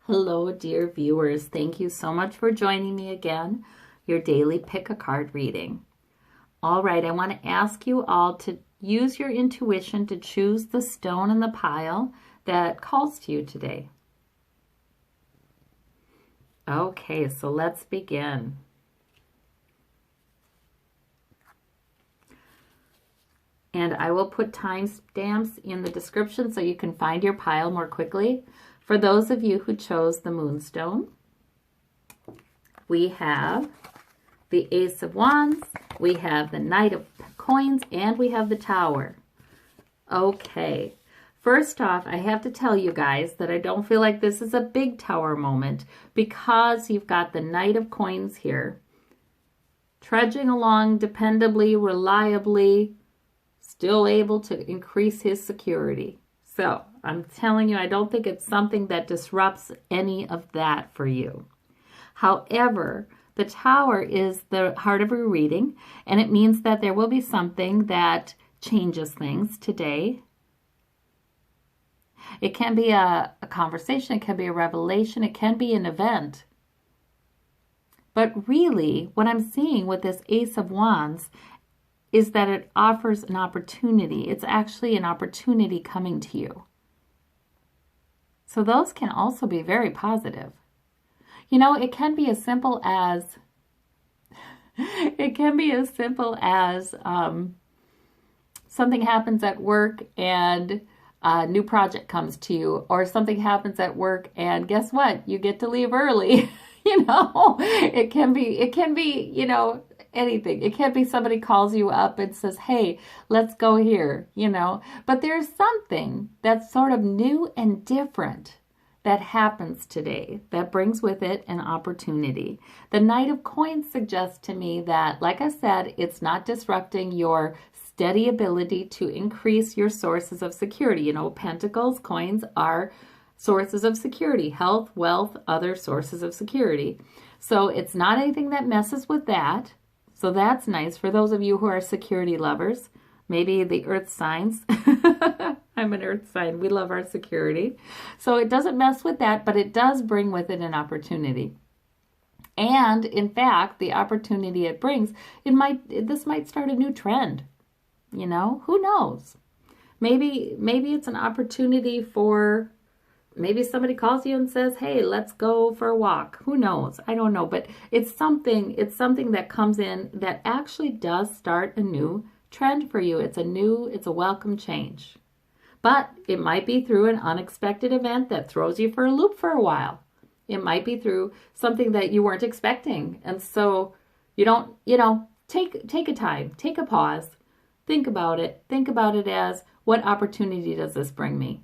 Hello, dear viewers. Thank you so much for joining me again, your daily pick-a-card reading. All right, I want to ask you all to use your intuition to choose the stone in the pile that calls to you today. Okay, so let's begin. And I will put timestamps in the description so you can find your pile more quickly. For those of you who chose the Moonstone, we have the Ace of Wands, we have the Knight of Coins, and we have the Tower. Okay, first off, I have to tell you guys that I don't feel like this is a big Tower moment because you've got the Knight of Coins here, trudging along dependably, reliably, still able to increase his security. So I'm telling you, I don't think it's something that disrupts any of that for you. However, the Tower is the heart of your reading, and it means that there will be something that changes things today. It can be a conversation, it can be a revelation, it can be an event. But really, what I'm seeing with this Ace of Wands is that it offers an opportunity. It's actually an opportunity coming to you. So those can also be very positive. You know, it can be as simple as, something happens at work and a new project comes to you, or something happens at work and guess what? You get to leave early. You know, it can be, you know, anything. It can't be somebody calls you up and says, hey, let's go here, you know. But there's something that's sort of new and different that happens today that brings with it an opportunity. The Knight of Coins suggests to me that, like I said, it's not disrupting your steady ability to increase your sources of security. You know, pentacles, coins are sources of security, health, wealth, other sources of security. So it's not anything that messes with that. So that's nice for those of you who are security lovers, maybe the earth signs. I'm an earth sign. We love our security. So it doesn't mess with that, but it does bring with it an opportunity. And in fact, the opportunity it brings, this might start a new trend. You know, who knows? Maybe it's an opportunity for, maybe somebody calls you and says, hey, let's go for a walk. Who knows? I don't know. But it's something that comes in that actually does start a new trend for you. It's a welcome change. But it might be through an unexpected event that throws you for a loop for a while. It might be through something that you weren't expecting. And so you don't, you know, take a time, take a pause, think about it. Think about it as, what opportunity does this bring me?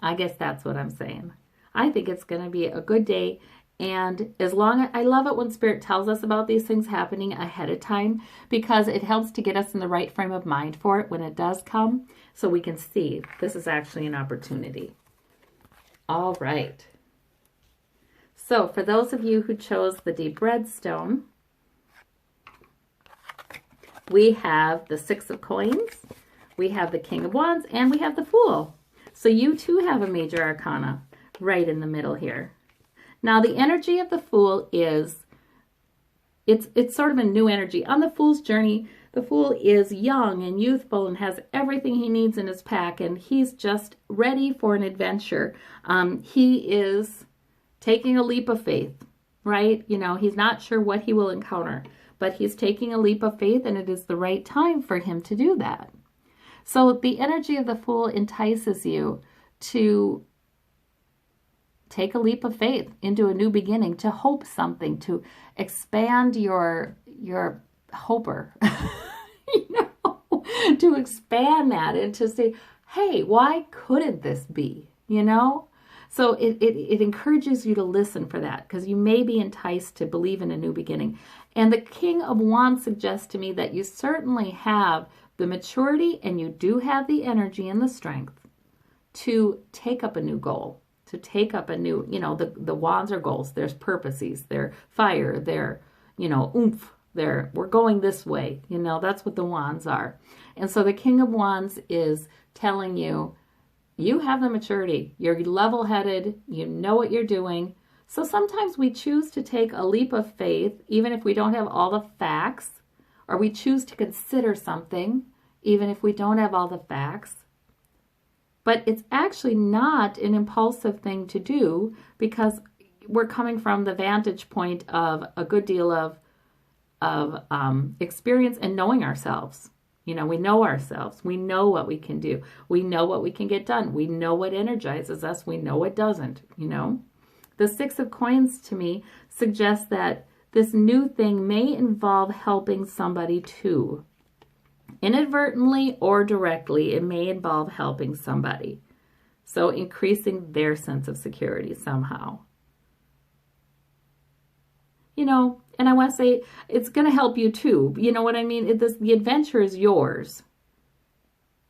I guess that's what I'm saying. I think it's going to be a good day. And I love it when Spirit tells us about these things happening ahead of time, because it helps to get us in the right frame of mind for it when it does come, so we can see this is actually an opportunity. All right. So for those of you who chose the deep red stone, we have the Six of Coins, we have the King of Wands, and we have the Fool. So you too have a major arcana right in the middle here. Now the energy of the Fool is, it's sort of a new energy. On the Fool's journey, the Fool is young and youthful and has everything he needs in his pack, and he's just ready for an adventure. He is taking a leap of faith, right? You know, he's not sure what he will encounter, but he's taking a leap of faith, and it is the right time for him to do that. So the energy of the Fool entices you to take a leap of faith into a new beginning, to hope something, to expand your hoper, you know, to expand that and to say, hey, why couldn't this be, you know? So it encourages you to listen for that, because you may be enticed to believe in a new beginning. And the King of Wands suggests to me that you certainly have the maturity, and you do have the energy and the strength to take up a new goal, to take up a new, you know, the wands are goals. There's purposes, they're fire, they're, you know, oomph, we're going this way, you know, that's what the wands are. And so the King of Wands is telling you, You have the maturity. You're level-headed. You know what you're doing. So sometimes we choose to take a leap of faith, even if we don't have all the facts, or we choose to consider something, even if we don't have all the facts. But it's actually not an impulsive thing to do because we're coming from the vantage point of a good deal of experience and knowing ourselves. You know, we know ourselves. We know what we can do. We know what we can get done. We know what energizes us. We know what doesn't, you know. The Six of Coins to me suggests that this new thing may involve helping somebody too. Inadvertently or directly, it may involve helping somebody. So increasing their sense of security somehow. You know, and I want to say it's going to help you too. You know what I mean? The adventure is yours.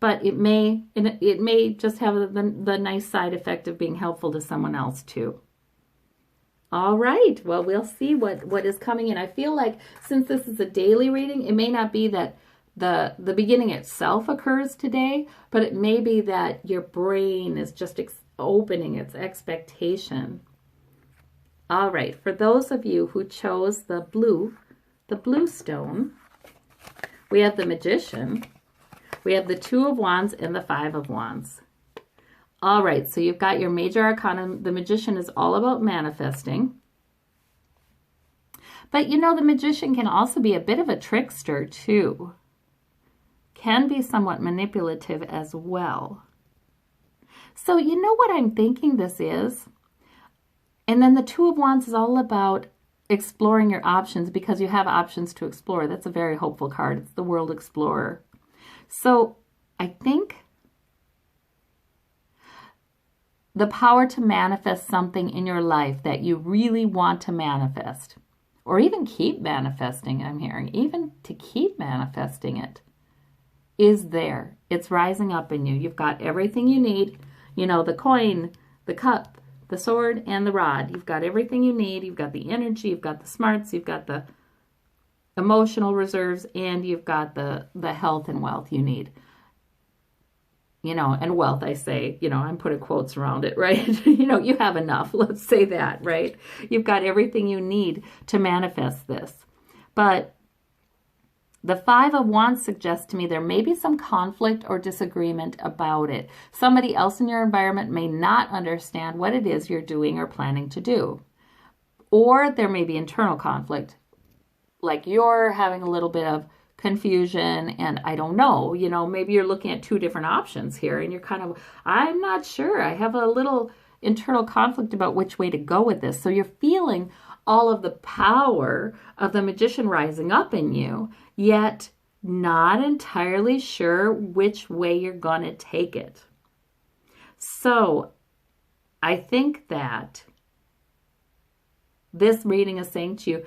But it may just have the nice side effect of being helpful to someone else too. All right. Well, we'll see what is coming in. I feel like since this is a daily reading, it may not be that the beginning itself occurs today, but it may be that your brain is just opening its expectation. All right. For those of you who chose the blue stone, we have the Magician, we have the Two of Wands, and the Five of Wands. All right, so you've got your major arcana. The Magician is all about manifesting. But you know, the Magician can also be a bit of a trickster too. Can be somewhat manipulative as well. So you know what I'm thinking this is? And then the Two of Wands is all about exploring your options because you have options to explore. That's a very hopeful card. It's the World Explorer. So I think the power to manifest something in your life that you really want to manifest, or even keep manifesting, I'm hearing, even to keep manifesting it, is there. It's rising up in you. You've got everything you need. You know, the coin, the cup, the sword, and the rod. You've got everything you need. You've got the energy, you've got the smarts, you've got the emotional reserves, and you've got the health and wealth you need. You know, and wealth, I say, you know, I'm putting quotes around it, right? You know, you have enough. Let's say that, right? You've got everything you need to manifest this. But the Five of Wands suggests to me there may be some conflict or disagreement about it. Somebody else in your environment may not understand what it is you're doing or planning to do. Or there may be internal conflict, like you're having a little bit of confusion and I don't know, you know, maybe you're looking at two different options here and you're kind of, I'm not sure. I have a little internal conflict about which way to go with this. So you're feeling all of the power of the Magician rising up in you, yet not entirely sure which way you're going to take it. So I think that this reading is saying to you,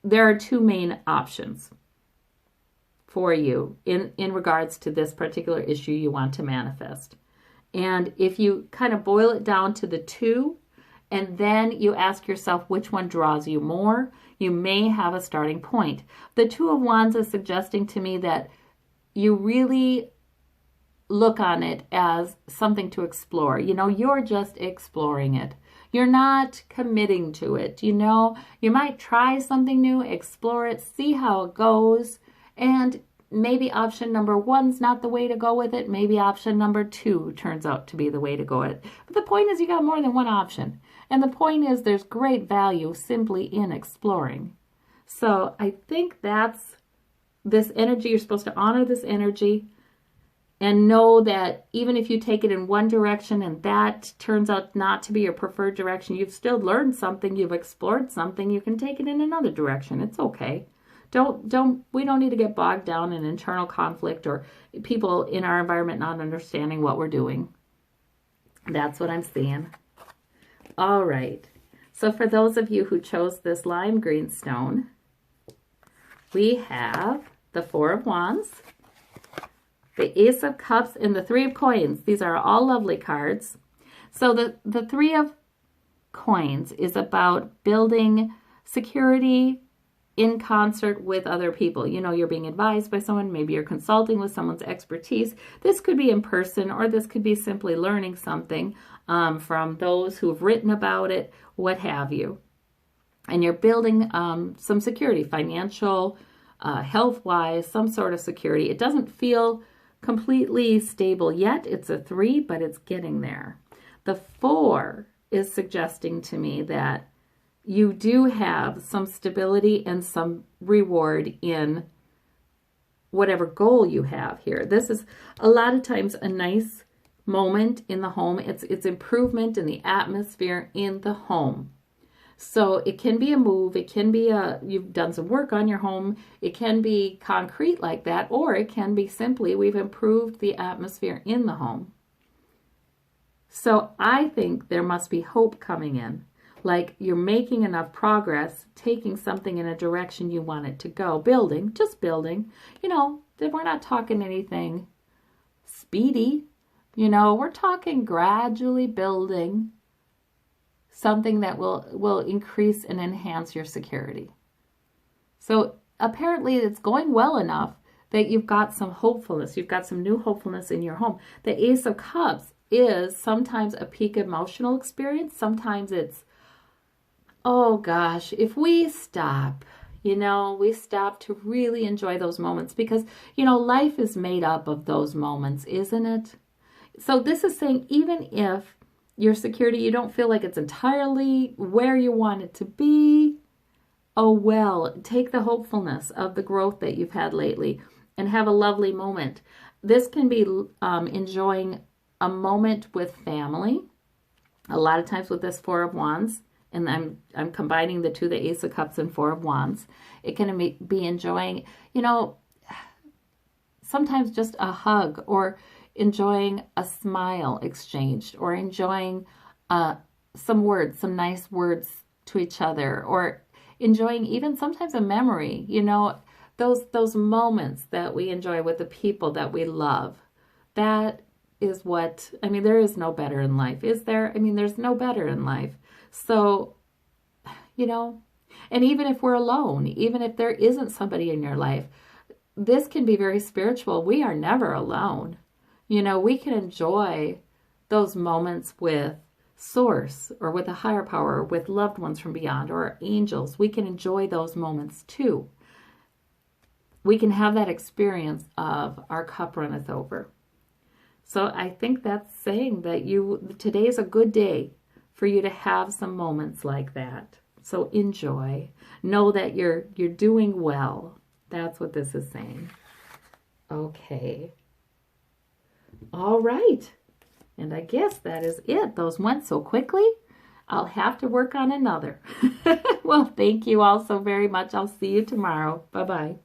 there are two main options for you in regards to this particular issue you want to manifest. And if you kind of boil it down to the two, and then you ask yourself which one draws you more, you may have a starting point. The Two of Wands is suggesting to me that you really look on it as something to explore. You know, you're just exploring it. You're not committing to it. You know, you might try something new, explore it, see how it goes. And maybe option number one's not the way to go with it. Maybe option number two turns out to be the way to go with it. But the point is you got more than one option. And the point is there's great value simply in exploring. So I think that's this energy. You're supposed to honor this energy and know that even if you take it in one direction and that turns out not to be your preferred direction, you've still learned something, you've explored something, you can take it in another direction. It's okay. We don't need to get bogged down in internal conflict or people in our environment not understanding what we're doing. That's what I'm seeing. All right. So for those of you who chose this lime green stone, we have the Four of Wands, the Ace of Cups, and the Three of Coins. These are all lovely cards. So the Three of Coins is about building security, in concert with other people. You know, you're being advised by someone, maybe you're consulting with someone's expertise. This could be in person, or this could be simply learning something from those who have written about it, what have you. And you're building some security, financial, health-wise, some sort of security. It doesn't feel completely stable yet. It's a 3, but it's getting there. The 4 is suggesting to me that you do have some stability and some reward in whatever goal you have here. This is a lot of times a nice moment in the home. It's improvement in the atmosphere in the home. So it can be a move, it can be you've done some work on your home, it can be concrete like that, or it can be simply we've improved the atmosphere in the home. So I think there must be hope coming in. Like you're making enough progress, taking something in a direction you want it to go. Building, just building. You know, we're not talking anything speedy. You know, we're talking gradually building something that will increase and enhance your security. So apparently it's going well enough that you've got some hopefulness. You've got some new hopefulness in your home. The Ace of Cups is sometimes a peak emotional experience. Sometimes it's, oh gosh, if we stop, you know, we stop to really enjoy those moments, because, you know, life is made up of those moments, isn't it? So this is saying, even if your security, you don't feel like it's entirely where you want it to be, oh well, take the hopefulness of the growth that you've had lately and have a lovely moment. This can be enjoying a moment with family. A lot of times with this 4 of Wands, and I'm combining the 2, the Ace of Cups and 4 of Wands. It can be enjoying, you know, sometimes just a hug, or enjoying a smile exchanged, or enjoying some words, some nice words to each other, or enjoying even sometimes a memory, you know, those moments that we enjoy with the people that we love. That is what, I mean, there is no better in life, is there? I mean, there's no better in life. So, you know, and even if we're alone, even if there isn't somebody in your life, this can be very spiritual. We are never alone. You know, we can enjoy those moments with Source, or with a higher power, or with loved ones from beyond, or angels. We can enjoy those moments too. We can have that experience of our cup runneth over. So I think that's saying that today is a good day for you to have some moments like that. So enjoy. Know that you're doing well. That's what this is saying. Okay. All right. And I guess that is it. Those went so quickly. I'll have to work on another. Well, thank you all so very much. I'll see you tomorrow. Bye-bye.